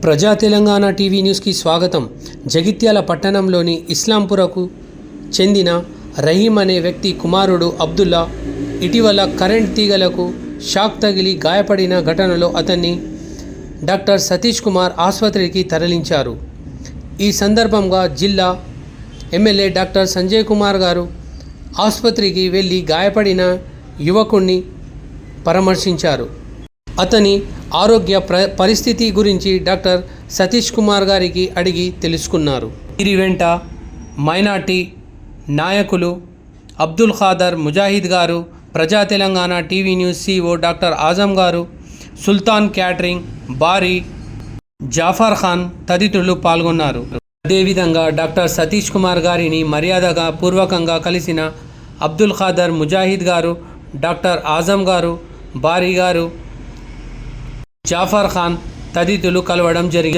ప్రజా తెలంగాణ టీవీ న్యూస్కి స్వాగతం. జగిత్యాల పట్టణంలోని ఇస్లాంపురకు చెందిన రహీం అనే వ్యక్తి కుమారుడు అబ్దుల్లా ఇటీవల కరెంట్ తీగలకు షాక్ తగిలి గాయపడిన ఘటనలో అతన్ని డాక్టర్ సతీష్ కుమార్ ఆసుపత్రికి తరలించారు. ఈ సందర్భంగా జిల్లా ఎమ్మెల్యే డాక్టర్ సంజయ్ కుమార్ గారు ఆసుపత్రికి వెళ్ళి గాయపడిన యువకుణ్ణి పరామర్శించారు. అతని ఆరోగ్య పరిస్థితి గురించి డాక్టర్ సతీష్ కుమార్ గారికి అడిగి తెలుసుకున్నారు. వీరి వెంట మైనార్టీ నాయకులు అబ్దుల్ ఖాదర్ ముజాహిద్ గారు, ప్రజా Telangana TV news CEO doctor Azam గారు, సుల్తాన్ క్యాటరింగ్ బారీ జాఫర్ ఖాన్ తదితరులు పాల్గొన్నారు. అదేవిధంగా డాక్టర్ సతీష్ కుమార్ గారిని మర్యాదగా పూర్వకంగా కలిసిన అబ్దుల్ ఖాదర్ ముజాహిద్ గారు, డాక్టర్ ఆజం గారు, బారీ గారు, జాఫర్ ఖాన్ తదితరులు కలవడం జరిగింది.